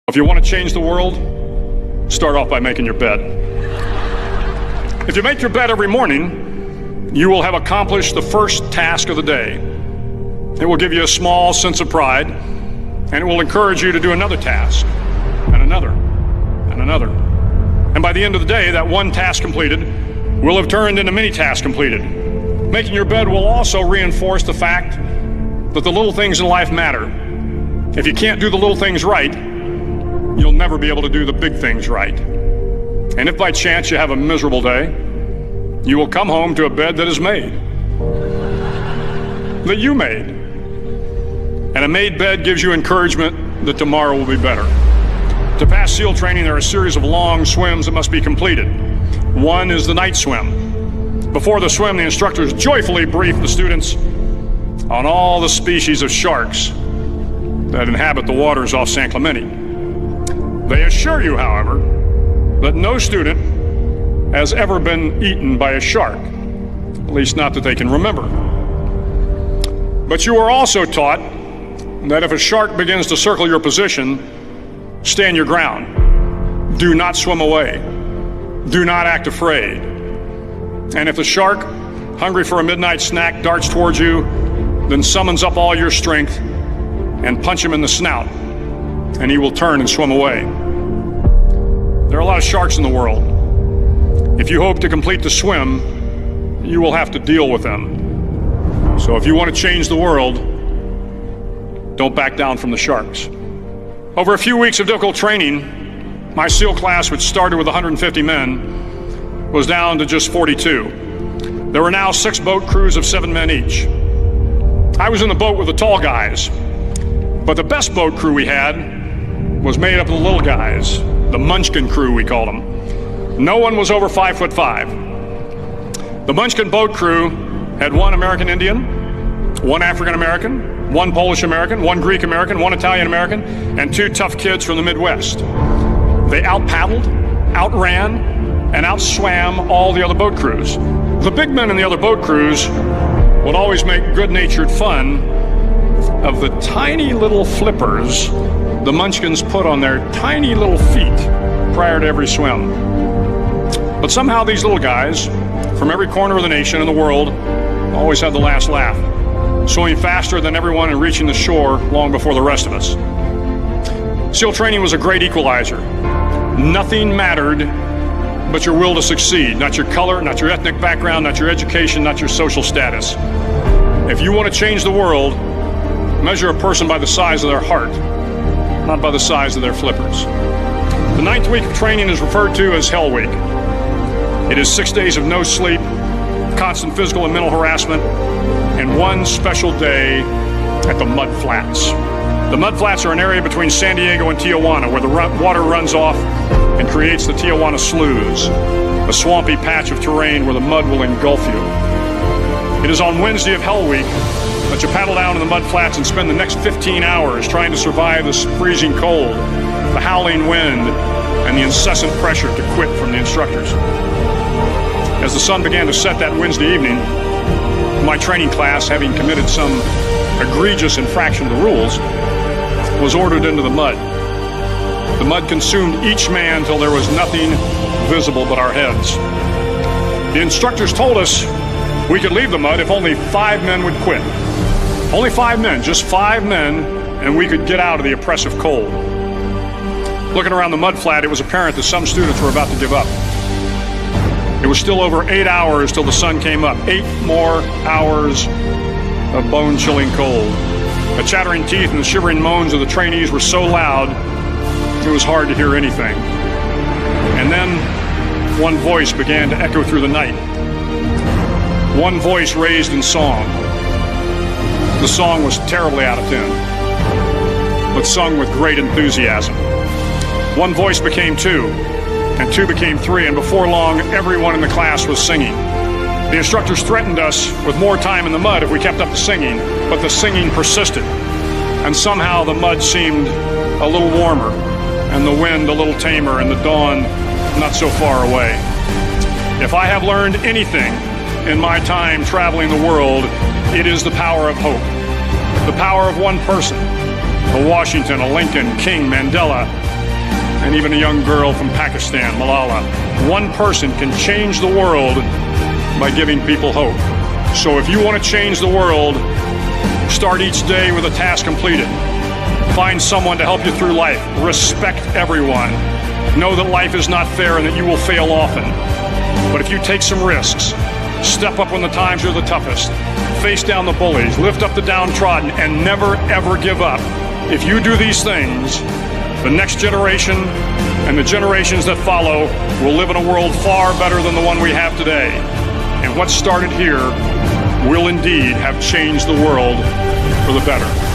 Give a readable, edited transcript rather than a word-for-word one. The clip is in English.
If you want to change the world, start off by making your bed. If you make your bed every morning, you will have accomplished the first task of the day. It will give you a small sense of pride, and it will encourage you to do another task, and another, and another. And by the end of the day, that one task completed will have turned into many tasks completed. Making your bed will also reinforce the fact that the little things in life matter. If you can't do the little things right, you'll never be able to do the big things right. And if by chance you have a miserable day, you will come home to a bed that is made, that you made. And a made bed gives you encouragement that tomorrow will be better. To pass SEAL training, there are a series of long swims that must be completed. One is the night swim. Before the swim, the instructors joyfully brief the students on all the species of sharks that inhabit the waters off San Clemente. They assure you, however, that no student has ever been eaten by a shark, at least not that they can remember. But you are also taught that if a shark begins to circle your position, stand your ground. Do not swim away. Do not act afraid. And if the shark, hungry for a midnight snack, darts towards you, then summons up all your strength and punch him in the snout, and he will turn and swim away. There are a lot of sharks in the world. If you hope to complete the swim, you will have to deal with them. So if you want to change the world, don't back down from the sharks. Over a few weeks of difficult training, my SEAL class, which started with 150 men, was down to just 42. There were now 6 boat crews of 7 men each. I was in the boat with the tall guys, but the best boat crew we had was made up of the little guys, the Munchkin crew, we called them. No one was over 5'5". The Munchkin boat crew had 1 American Indian, 1 African American, 1 Polish American, 1 Greek American, 1 Italian American, and 2 tough kids from the Midwest. They out-paddled, outran, and outswam all the other boat crews. The big men in the other boat crews would always make good-natured fun of the tiny little flippers the Munchkins put on their tiny little feet prior to every swim. But somehow these little guys from every corner of the nation and the world always had the last laugh, swimming faster than everyone and reaching the shore long before the rest of us. SEAL training was a great equalizer. Nothing mattered but your will to succeed, not your color, not your ethnic background, not your education, not your social status. If you want to change the world, measure a person by the size of their heart, not by the size of their flippers. The 9th week of training is referred to as Hell Week. It is 6 days of no sleep, constant physical and mental harassment, and 1 special day at the Mud Flats. The Mud Flats are an area between San Diego and Tijuana where the water runs off and creates the Tijuana Sloughs, a swampy patch of terrain where the mud will engulf you. It is on Wednesday of Hell Week that you paddle down in the mud flats and spend the next 15 hours trying to survive the freezing cold, the howling wind, and the incessant pressure to quit from the instructors. As the sun began to set that Wednesday evening, my training class, having committed some egregious infraction of the rules, was ordered into the mud. The mud consumed each man till there was nothing visible but our heads. The instructors told us we could leave the mud if only 5 men would quit. Only 5 men, just 5 men, and we could get out of the oppressive cold. Looking around the mud flat, it was apparent that some students were about to give up. It was still over 8 hours till the sun came up. 8 more hours of bone-chilling cold. The chattering teeth and the shivering moans of the trainees were so loud, it was hard to hear anything. And then one voice began to echo through the night. One voice raised in song. The song was terribly out of tune, but sung with great enthusiasm. One voice became 2, and 2 became 3, and before long, everyone in the class was singing. The instructors threatened us with more time in the mud if we kept up the singing, but the singing persisted, and somehow the mud seemed a little warmer, and the wind a little tamer, and the dawn not so far away. If I have learned anything in my time traveling the world, it is the power of hope, the power of one person, a Washington, a Lincoln, King, Mandela, and even a young girl from Pakistan, Malala. One person can change the world by giving people hope. So if you want to change the world, start each day with a task completed. Find someone to help you through life. Respect everyone. Know that life is not fair and that you will fail often. But if you take some risks, step up when the times are the toughest, face down the bullies, lift up the downtrodden, and never ever give up. If you do these things, the next generation and the generations that follow will live in a world far better than the one we have today. And what started here will indeed have changed the world for the better.